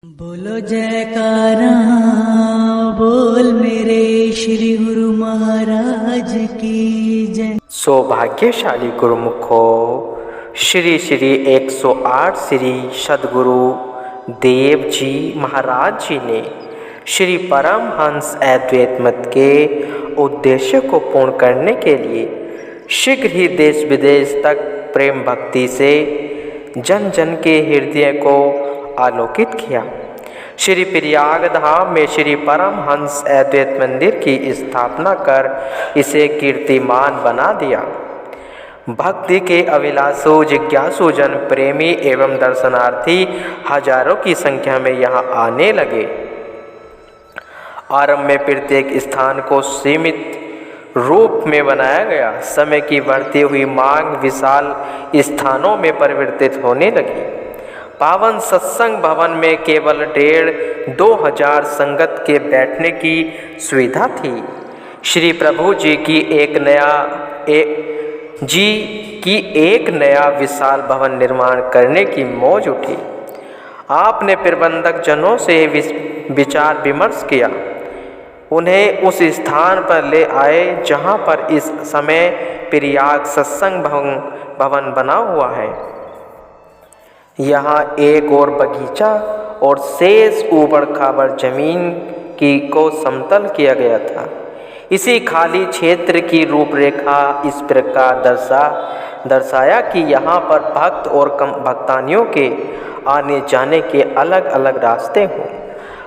बोलो जयकारा बोल मेरे श्री गुरु महाराज की जय। सौभाग्यशाली गुरुमुखो श्री श्री 108 श्री सद्गुरु देव जी महाराज जी ने श्री परमहंस अद्वैत मत के उद्देश्य को पूर्ण करने के लिए शीघ्र ही देश विदेश तक प्रेम भक्ति से जन जन के हृदय को आलोकित किया। श्री प्रयाग धाम में श्री परमहंस अद्वैत मंदिर की स्थापना कर इसे कीर्तिमान बना दिया। भक्ति के अभिलाषु जिज्ञासु जन प्रेमी एवं दर्शनार्थी हजारों की संख्या में यहाँ आने लगे। आरंभ में प्रत्येक स्थान को सीमित रूप में बनाया गया। समय की बढ़ती हुई मांग विशाल स्थानों में परिवर्तित होने लगी। पावन सत्संग भवन में केवल 1,500 संगत के बैठने की सुविधा थी। श्री प्रभु जी की एक नया विशाल भवन निर्माण करने की मौज उठी। आपने प्रबंधक जनों से विचार विमर्श किया, उन्हें उस स्थान पर ले आए जहां पर इस समय प्रयाग सत्संग भवन बना हुआ है। यहाँ एक और बगीचा और शेष ऊबड़ खाबड़ जमीन को समतल किया गया था। इसी खाली क्षेत्र की रूपरेखा इस प्रकार दर्शाया कि यहाँ पर भक्त और भक्तानियों के आने जाने के अलग अलग रास्ते हों।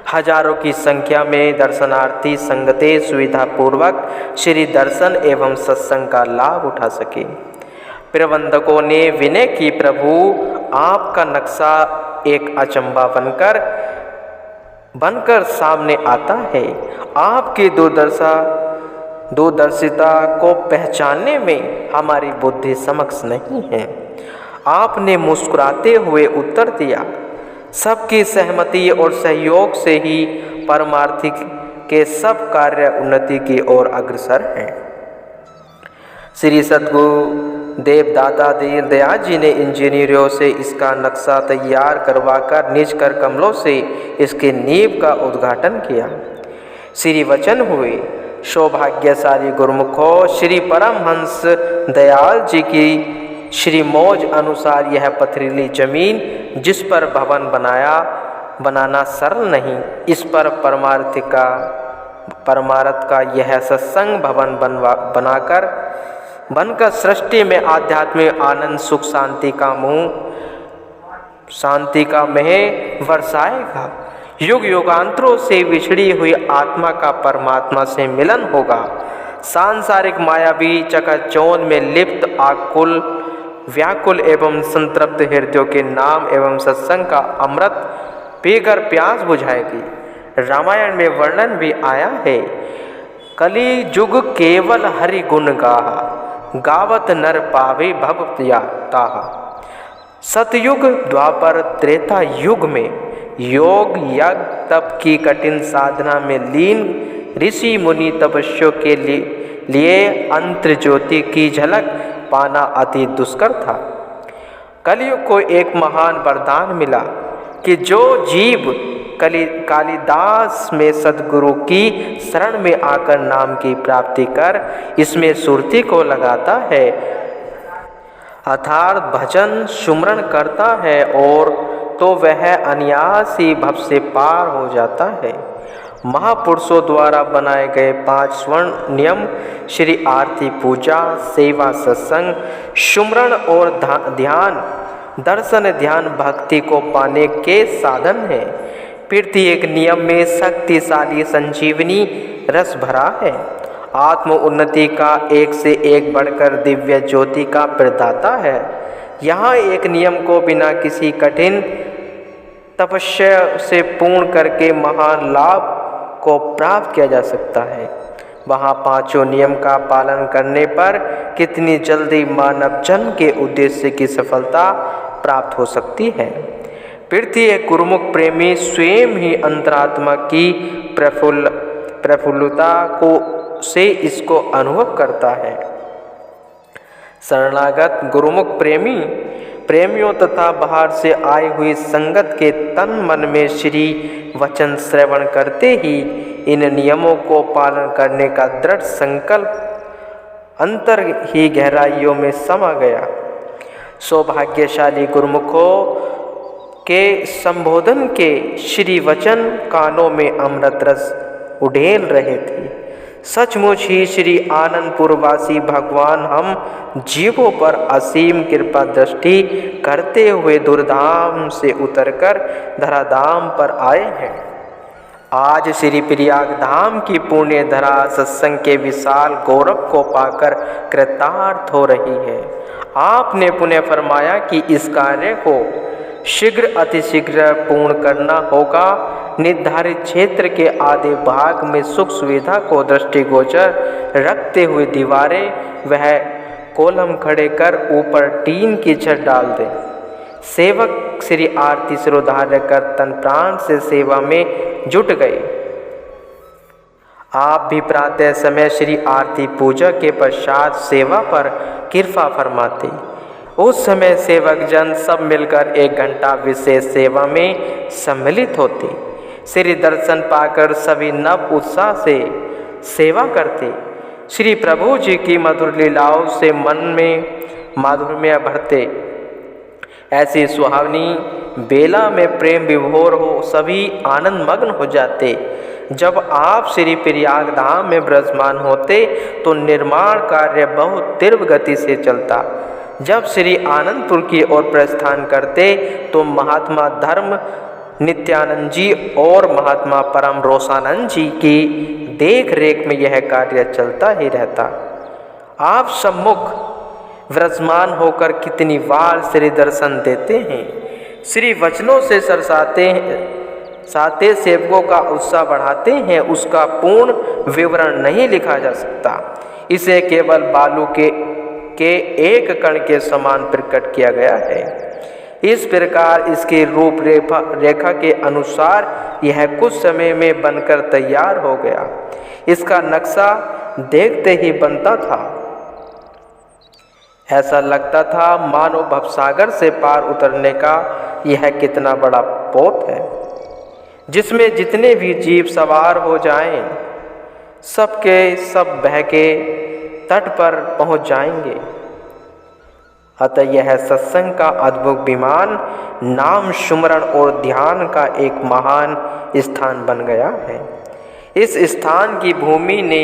हजारों की संख्या में दर्शनार्थी संगतें सुविधापूर्वक श्री दर्शन एवं सत्संग का लाभ उठा सके। प्रबंधकों ने विनय की, प्रभु आपका नक्शा एक अचंबा बनकर सामने आता है। आपकी दूरदर्शिता को पहचानने में हमारी बुद्धि समक्ष नहीं है। आपने मुस्कुराते हुए उत्तर दिया, सबकी सहमति और सहयोग से ही परमार्थिक के सब कार्य उन्नति की ओर अग्रसर हैं। श्री सद्गुरु देवदाता दीनदयाल जी ने इंजीनियरों से इसका नक्शा तैयार करवाकर निज कर कमलों से इसके नींव का उद्घाटन किया। श्री वचन हुए, सौभाग्यशाली गुरुमुखों, श्री परमहंस दयाल जी की श्री मौज अनुसार यह पथरीली जमीन जिस पर भवन बनाना सरल नहीं, इस पर परमार्थ का यह सत्संग भवन बनकर सृष्टि में आध्यात्मिक आनंद सुख शांति का मेह बरसाएगा। युग युगांतरों से बिछड़ी हुई आत्मा का परमात्मा से मिलन होगा। सांसारिक मायावी चकाचौंध में लिप्त आकुल व्याकुल एवं संतृप्त हृदयों के नाम एवं सत्संग का अमृत पीकर प्यास बुझाएगी। रामायण में वर्णन भी आया है, कली युग केवल हरि गुण गावत नर पावे भव ताहा। सतयुग द्वापर त्रेता युग में योग यज्ञ तप की कठिन साधना में लीन ऋषि मुनि तपस्या के लिए अंतर ज्योति की झलक पाना अति दुष्कर था। कलयुग को एक महान वरदान मिला कि जो जीव कालिदास में सद्गुरु की शरण में आकर नाम की प्राप्ति कर इसमें सुरती को लगाता है अर्थात भजन सुमरण करता है और तो वह अनायास ही भव से पार हो जाता है। महापुरुषों द्वारा बनाए गए 5 स्वर्ण नियम श्री आरती पूजा सेवा सत्संग सुमरण और ध्यान दर्शन ध्यान भक्ति को पाने के साधन है। प्रत्येक नियम में शक्तिशाली संजीवनी रस भरा है। आत्म उन्नति का एक से एक बढ़कर दिव्य ज्योति का प्रदाता है। यहाँ एक नियम को बिना किसी कठिन तपस्या से पूर्ण करके महान लाभ को प्राप्त किया जा सकता है। वहाँ 5 नियम का पालन करने पर कितनी जल्दी मानव जन्म के उद्देश्य की सफलता प्राप्त हो सकती है। प्रत्येक गुरुमुख प्रेमी स्वयं ही अंतरात्मा की प्रफुल्लता से इसको अनुभव करता है। शरणागत गुरुमुख प्रेमी प्रेमियों तथा बाहर से आई हुई संगत के तन मन में श्री वचन श्रवण करते ही इन नियमों को पालन करने का दृढ़ संकल्प अंतर ही गहराइयों में समा गया। सौभाग्यशाली गुरुमुखों के संबोधन के श्री वचन कानों में अमृत रस उड़ेल रहे थे। सचमुच ही श्री आनंदपुरवासी भगवान हम जीवों पर असीम कृपा दृष्टि करते हुए दुर्धाम से उतरकर धराधाम पर आए हैं। आज श्री प्रयाग धाम की पुण्य धरा सत्संग के विशाल गौरव को पाकर कृतार्थ हो रही है। आपने पुनः फरमाया कि इस कार्य को शीघ्र अतिशीघ्र पूर्ण करना होगा। निर्धारित क्षेत्र के आधे भाग में सुख सुविधा को दृष्टिगोचर रखते हुए दीवारें वह कोलम खड़े कर ऊपर टीन की छत डाल दें। सेवक श्री आरती सिरोधार्य कर तन प्राण से सेवा में जुट गए। आप भी प्रातः समय श्री आरती पूजा के पश्चात सेवा पर कृपा फरमाते। उस समय सेवक जन सब मिलकर 1 घंटा विशेष सेवा में सम्मिलित होते। श्री दर्शन पाकर सभी नव उत्साह से सेवा करते। श्री प्रभु जी की मधुर लीलाओं से मन में माधुर्य भरते। ऐसी सुहावनी बेला में प्रेम विभोर हो सभी आनंद मग्न हो जाते। जब आप श्री प्रयाग धाम में विराजमान होते तो निर्माण कार्य बहुत तीव्र गति से चलता। जब श्री आनंदपुर की ओर प्रस्थान करते तो महात्मा धर्म नित्यानंद जी और महात्मा परम रोशानंद जी की देख रेख में यह कार्य चलता ही रहता। आप सम्मुख विराजमान होकर कितनी बार श्री दर्शन देते हैं। श्री वचनों से साते सेवकों का उत्साह बढ़ाते हैं। उसका पूर्ण विवरण नहीं लिखा जा सकता। इसे केवल बालू के एक कण के समान प्रकट किया गया है। इस प्रकार इसकी रूप रेखा के अनुसार यह कुछ समय में बनकर तैयार हो गया। इसका नक्शा देखते ही बनता था। ऐसा लगता था मानो भवसागर से पार उतरने का यह कितना बड़ा पोत है, जिसमें जितने भी जीव सवार हो जाएं, सबके सब बह के तट पर पहुंच जाएंगे। अतः यह सत्संग का अद्भुत विमान नाम सुमरण और ध्यान का एक महान स्थान बन गया है। इस स्थान की भूमि ने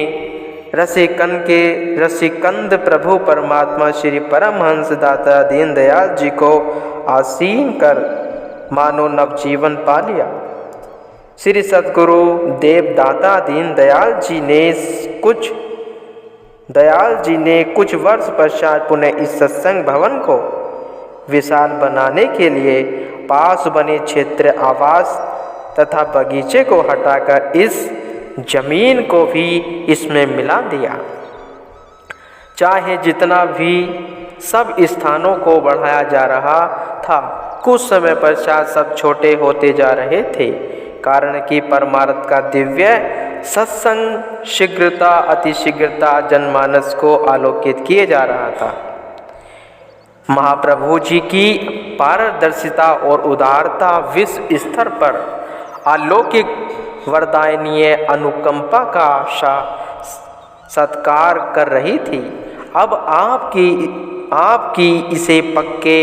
रसिकंद प्रभु परमात्मा श्री परमहंस दाता दीनदयाल जी को आसीन कर मानो नवजीवन पा लिया। श्री सद्गुरु देवदाता दीनदयाल जी ने कुछ वर्ष पश्चात पुनः इस सत्संग भवन को विशाल बनाने के लिए पास बने क्षेत्र आवास तथा बगीचे को हटाकर इस जमीन को भी इसमें मिला दिया। चाहे जितना भी सब स्थानों को बढ़ाया जा रहा था, कुछ समय पश्चात सब छोटे होते जा रहे थे, कारण कि परमार्थ का दिव्य सत्संग शीघ्रता अतिशीघ्रता जनमानस को आलोकित किए जा रहा था। महाप्रभु जी की पारदर्शिता और उदारता विश्व स्तर पर अलौकिक वरदायनीय अनुकंपा का सत्कार कर रही थी। अब आपकी इसे पक्के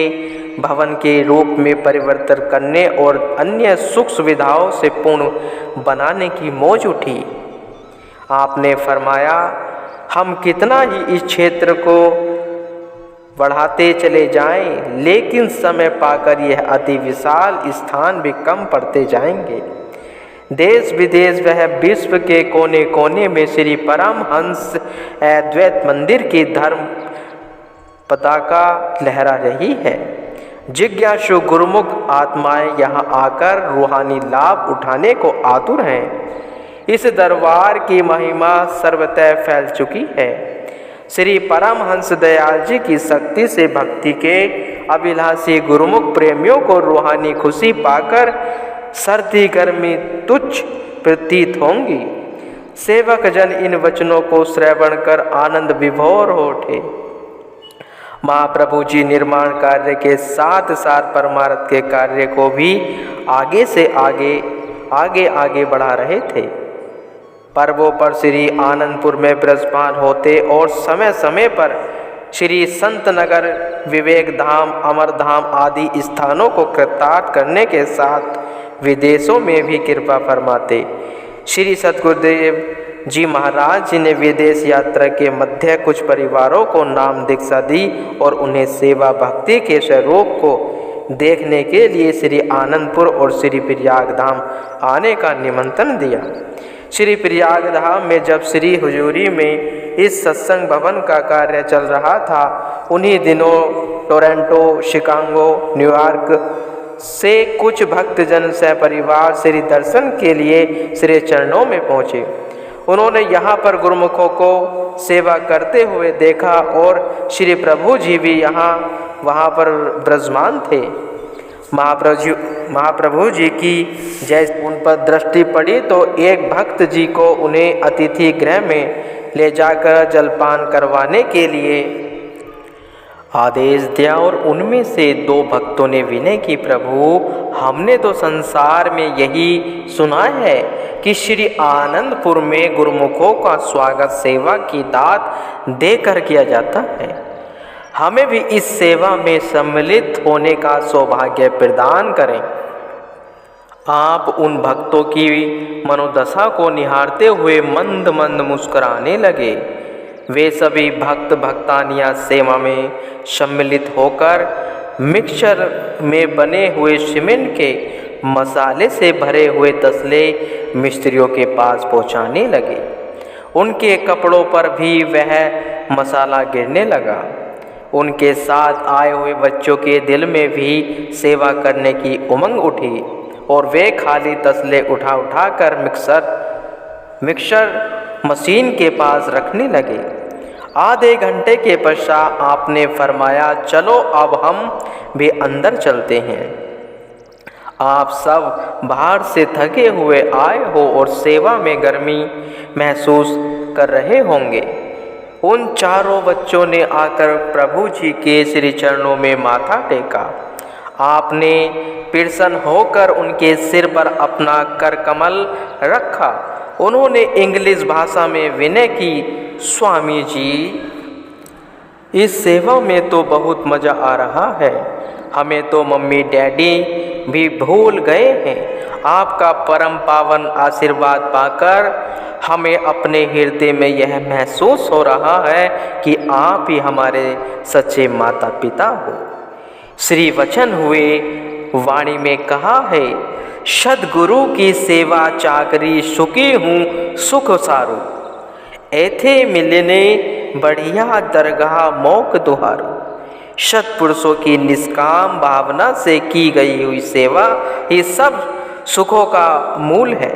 भवन के रूप में परिवर्तन करने और अन्य सुख सुविधाओं से पूर्ण बनाने की मौज उठी। आपने फरमाया, हम कितना ही इस क्षेत्र को बढ़ाते चले जाएं, लेकिन समय पाकर यह अति विशाल स्थान भी कम पड़ते जाएंगे। देश विदेश वह विश्व के कोने कोने में श्री परमहंस अद्वैत मंदिर की धर्म पताका लहरा रही है। जिज्ञासु गुरुमुख आत्माएं यहाँ आकर रूहानी लाभ उठाने को आतुर हैं। इस दरबार की महिमा सर्वतः फैल चुकी है। श्री परमहंस दयाल जी की शक्ति से भक्ति के अभिलाषी गुरुमुख प्रेमियों को रूहानी खुशी पाकर सर्दी गर्मी तुच्छ प्रतीत होंगी। सेवक जन इन वचनों को श्रवण कर आनंद विभोर हो उठे। महाप्रभु जी निर्माण कार्य के साथ साथ परमार्थ के कार्य को भी आगे से आगे बढ़ा रहे थे। पर्वों पर श्री आनंदपुर में ब्रजपान होते और समय समय पर श्री संत नगर, विवेक धाम, अमर धाम आदि स्थानों को कृतार्थ करने के साथ विदेशों में भी कृपा फरमाते। श्री सद्गुरुदेव जी महाराज जी ने विदेश यात्रा के मध्य कुछ परिवारों को नाम दीक्षा दी और उन्हें सेवा भक्ति के स्वरूप को देखने के लिए श्री आनंदपुर और श्री प्रयाग धाम आने का निमंत्रण दिया। श्री प्रयाग धाम में जब श्री हुजूरी में इस सत्संग भवन का कार्य चल रहा था, उन्हीं दिनों टोरंटो, शिकागो, न्यूयॉर्क से कुछ भक्तजन सपरिवार श्री दर्शन के लिए श्री चरणों में पहुँचे। उन्होंने यहाँ पर गुरुमुखों को सेवा करते हुए देखा और श्री प्रभु जी भी वहाँ पर विराजमान थे। महाप्रभु जी की जैसे उन पर दृष्टि पड़ी तो एक भक्त जी को उन्हें अतिथि गृह में ले जाकर जलपान करवाने के लिए आदेश दिया और उनमें से 2 भक्तों ने विनय की, प्रभु हमने तो संसार में यही सुना है कि श्री आनंदपुर में गुरुमुखों का स्वागत सेवा की दात देकर किया जाता है। हमें भी इस सेवा में सम्मिलित होने का सौभाग्य प्रदान करें। आप उन भक्तों की मनोदशा को निहारते हुए मंद मंद मुस्कुराने लगे। वे सभी भक्त भक्तानियाँ सेवा में सम्मिलित होकर मिक्सचर में बने हुए सीमेंट के मसाले से भरे हुए तसले मिस्त्रियों के पास पहुंचाने लगे। उनके कपड़ों पर भी वह मसाला गिरने लगा। उनके साथ आए हुए बच्चों के दिल में भी सेवा करने की उमंग उठी और वे खाली तसले उठा कर मिक्सर मशीन के पास रखने लगे। आधे घंटे के पश्चात आपने फरमाया, चलो अब हम भी अंदर चलते हैं। आप सब बाहर से थके हुए आए हो और सेवा में गर्मी महसूस कर रहे होंगे। उन चारों बच्चों ने आकर प्रभु जी के श्री चरणों में माथा टेका। आपने प्रसन्न होकर उनके सिर पर अपना कर कमल रखा। उन्होंने इंग्लिश भाषा में विनय की, स्वामी जी इस सेवा में तो बहुत मज़ा आ रहा है। हमें तो मम्मी डैडी भी भूल गए हैं। आपका परम पावन आशीर्वाद पाकर हमें अपने हृदय में यह महसूस हो रहा है कि आप ही हमारे सच्चे माता पिता हो। श्री वचन हुए वाणी में कहा है, सद्गुरु की सेवा चाकरी सुखी हूँ सुख सारू, ऐथे मिलने बढ़िया दरगाह मोक दुहारू। सत्पुरुषों की निष्काम भावना से की गई हुई सेवा ये सब सुखों का मूल है।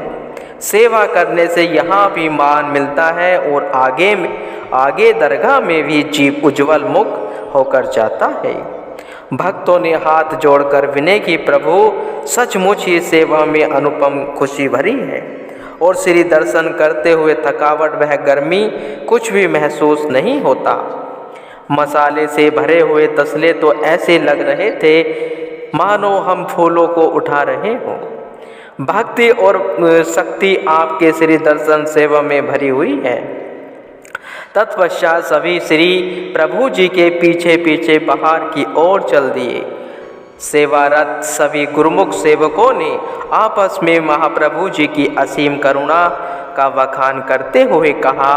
सेवा करने से यहाँ भी मान मिलता है और आगे दरगाह में भी जीव उज्जवल मुख होकर जाता है। भक्तों ने हाथ जोड़कर विनय की, प्रभु सचमुच ही सेवा में अनुपम खुशी भरी है और श्री दर्शन करते हुए थकावट वह गर्मी कुछ भी महसूस नहीं होता। मसाले से भरे हुए तसले तो ऐसे लग रहे थे मानो हम फूलों को उठा रहे हों। भक्ति और शक्ति आपके श्री दर्शन सेवा में भरी हुई है। तत्पश्चात सभी श्री प्रभु जी के पीछे पीछे बाहर की ओर चल दिए। सेवारत सभी गुरुमुख सेवकों ने आपस में महाप्रभु जी की असीम करुणा का बखान करते हुए कहा,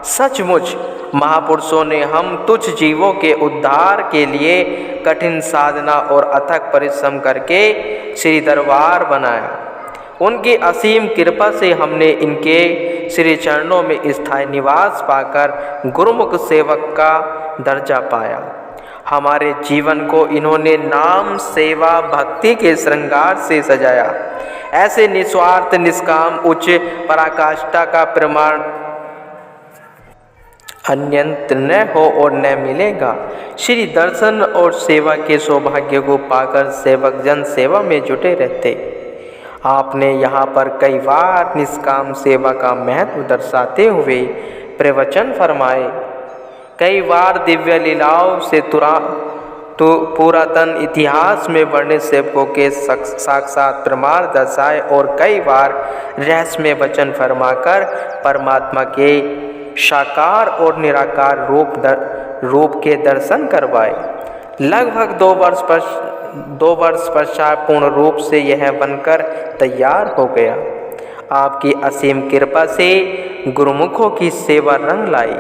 सचमुच महापुरुषों ने हम तुच्छ जीवों के उद्धार के लिए कठिन साधना और अथक परिश्रम करके श्री दरबार बनाया। उनकी असीम कृपा से हमने इनके श्री चरणों में स्थायी निवास पाकर गुरुमुख सेवक का दर्जा पाया। हमारे जीवन को इन्होंने नाम सेवा भक्ति के श्रृंगार से सजाया। ऐसे निस्वार्थ निष्काम उच्च पराकाष्ठा का प्रमाण अन्यंत न हो और न मिलेगा। श्री दर्शन और सेवा के सौभाग्य को पाकर सेवक जन सेवा में जुटे रहते। आपने यहाँ पर कई बार निष्काम सेवा का महत्व दर्शाते हुए प्रवचन फरमाए। कई बार दिव्य लीलाओं से तो पुरातन इतिहास में वर्णित सेवकों के साक्षात प्रमाण दर्शाए और कई बार रहस्यमय वचन फरमाकर परमात्मा के साकार और निराकार रूप के दर्शन करवाए। लगभग 2 वर्ष पश्चात पूर्ण रूप से यह बनकर तैयार हो गया। आपकी असीम कृपा से गुरुमुखों की सेवा रंग लाई।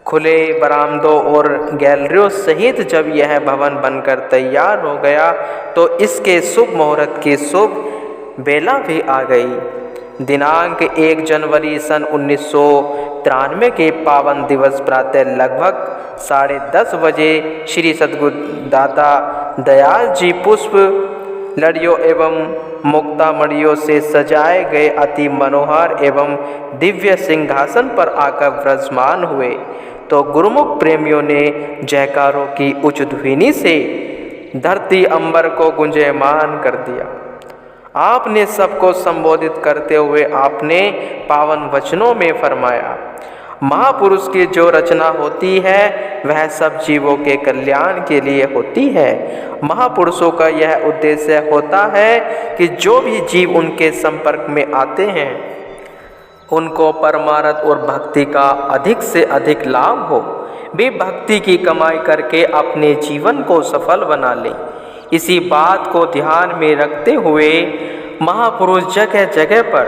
खुले बरामदों और गैलरियों सहित जब यह भवन बनकर तैयार हो गया तो इसके शुभ मुहूर्त की शुभ बेला भी आ गई। दिनांक 1 जनवरी सन 1993 के पावन दिवस प्रातः लगभग 10:30 बजे श्री सद्गुरु दाता दयाल जी पुष्प लड़ियों एवं मुक्ता मणियों से सजाए गए अति मनोहर एवं दिव्य सिंहासन पर आकर विराजमान हुए तो गुरुमुख प्रेमियों ने जयकारों की उच्च ध्वनि से धरती अंबर को गुंजयमान कर दिया। आपने सबको संबोधित करते हुए आपने पावन वचनों में फरमाया, महापुरुष की जो रचना होती है वह सब जीवों के कल्याण के लिए होती है। महापुरुषों का यह उद्देश्य होता है कि जो भी जीव उनके संपर्क में आते हैं उनको परमार्थ और भक्ति का अधिक से अधिक लाभ हो। वे भक्ति की कमाई करके अपने जीवन को सफल बना लें। इसी बात को ध्यान में रखते हुए महापुरुष जगह जगह पर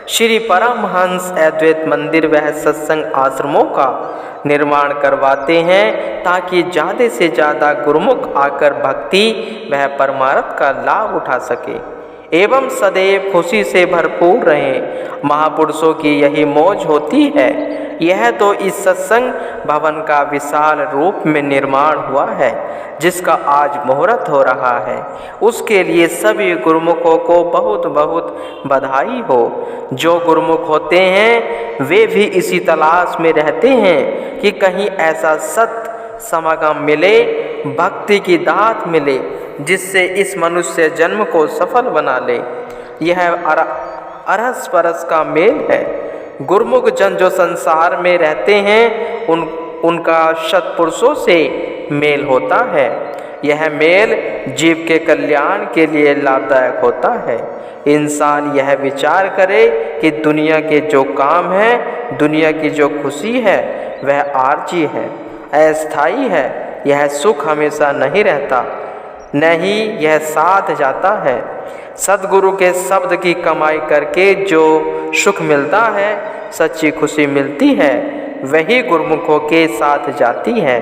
श्री परमहंस अद्वैत मंदिर व सत्संग आश्रमों का निर्माण करवाते हैं ताकि ज़्यादा से ज़्यादा गुरुमुख आकर भक्ति व परमार्थ का लाभ उठा सके एवं सदैव खुशी से भरपूर रहें। महापुरुषों की यही मौज होती है। यह तो इस सत्संग भवन का विशाल रूप में निर्माण हुआ है जिसका आज मुहूर्त हो रहा है। उसके लिए सभी गुरुमुखों को बहुत बहुत बधाई हो। जो गुरुमुख होते हैं वे भी इसी तलाश में रहते हैं कि कहीं ऐसा सत समागम मिले, भक्ति की दात मिले जिससे इस मनुष्य जन्म को सफल बना ले। यह अरस परस का मेल है। गुरुमुख जन जो संसार में रहते हैं उनका सत्पुरुषों से मेल होता है। यह मेल जीव के कल्याण के लिए लाभदायक होता है। इंसान यह विचार करे कि दुनिया के जो काम है, दुनिया की जो खुशी है वह आर्जी है, अस्थायी है। यह सुख हमेशा नहीं रहता, नहीं यह साथ जाता है। सद्गुरु के शब्द की कमाई करके जो सुख मिलता है, सच्ची खुशी मिलती है, वही गुरुमुखों के साथ जाती है।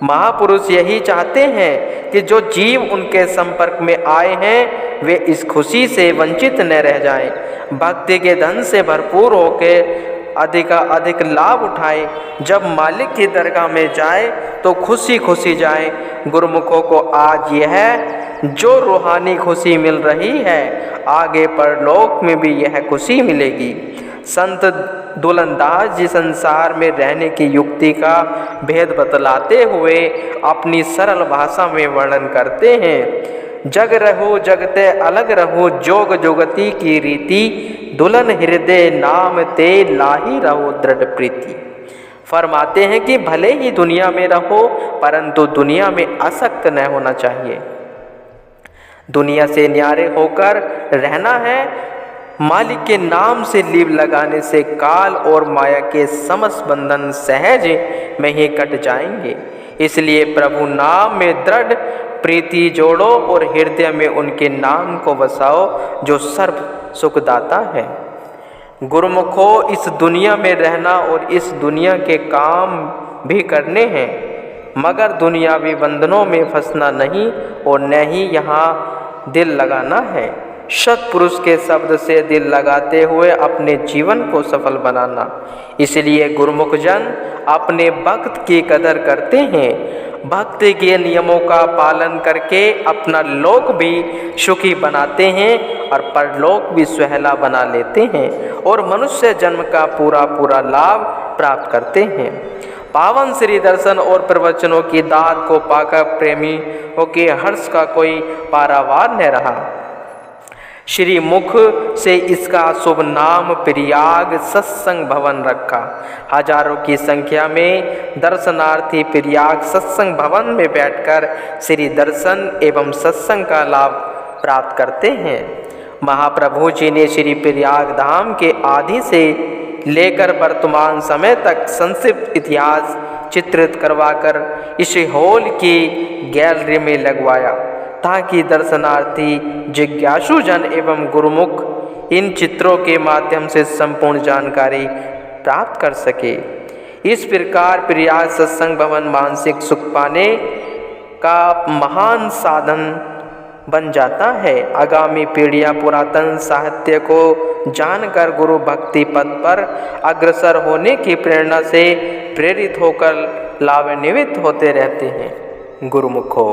महापुरुष यही चाहते हैं कि जो जीव उनके संपर्क में आए हैं वे इस खुशी से वंचित न रह जाएं, भक्ति के धन से भरपूर होकर अधिक लाभ उठाएं। जब मालिक की दरगाह में जाए तो खुशी खुशी जाएं। गुरुमुखों को आज यह जो रूहानी खुशी मिल रही है आगे परलोक में भी यह खुशी मिलेगी। संत दुलंदास जी संसार में रहने की युक्ति का भेद बतलाते हुए अपनी सरल भाषा में वर्णन करते हैं। जग रहो जगते अलग रहो, जोग जोगति की रीति, दुल्हन हृदय नाम ते लाही रहो दृढ़ प्रीति। फरमाते हैं कि भले ही दुनिया में रहो परंतु दुनिया में आसक्त न होना चाहिए। दुनिया से न्यारे होकर रहना है। मालिक के नाम से लीव लगाने से काल और माया के समस्त बंधन सहज में ही कट जाएंगे। इसलिए प्रभु नाम में दृढ़ प्रीति जोड़ो और हृदय में उनके नाम को बसाओ जो सर्व सुखदाता है। गुरुमुखों, इस दुनिया में रहना और इस दुनिया के काम भी करने हैं, मगर दुनियावी बंधनों में फंसना नहीं और न ही यहाँ दिल लगाना है। सत्पुरुष के शब्द से दिल लगाते हुए अपने जीवन को सफल बनाना। इसलिए गुरुमुख जन अपने भक्त की कदर करते हैं। भक्ति के नियमों का पालन करके अपना लोक भी सुखी बनाते हैं और परलोक भी सुहेला बना लेते हैं और मनुष्य जन्म का पूरा लाभ प्राप्त करते हैं। पावन श्री दर्शन और प्रवचनों की दात को पाकर प्रेमियों के हर्ष का कोई पारावार न रहा। श्री मुख से इसका शुभ नाम प्रयाग सत्संग भवन रखा। हजारों की संख्या में दर्शनार्थी प्रयाग सत्संग भवन में बैठकर श्री दर्शन एवं सत्संग का लाभ प्राप्त करते हैं। महाप्रभु जी ने श्री प्रयाग धाम के आदि से लेकर वर्तमान समय तक संक्षिप्त इतिहास चित्रित करवाकर इस हॉल की गैलरी में लगवाया, ताकि दर्शनार्थी जिज्ञासु जन एवं गुरुमुख इन चित्रों के माध्यम से संपूर्ण जानकारी प्राप्त कर सके। इस प्रकार प्रयाग सत्संग भवन मानसिक सुख पाने का महान साधन बन जाता है। आगामी पीढ़ियां पुरातन साहित्य को जानकर गुरु भक्ति पथ पर अग्रसर होने की प्रेरणा से प्रेरित होकर लाभान्वित होते रहते हैं। गुरुमुखो।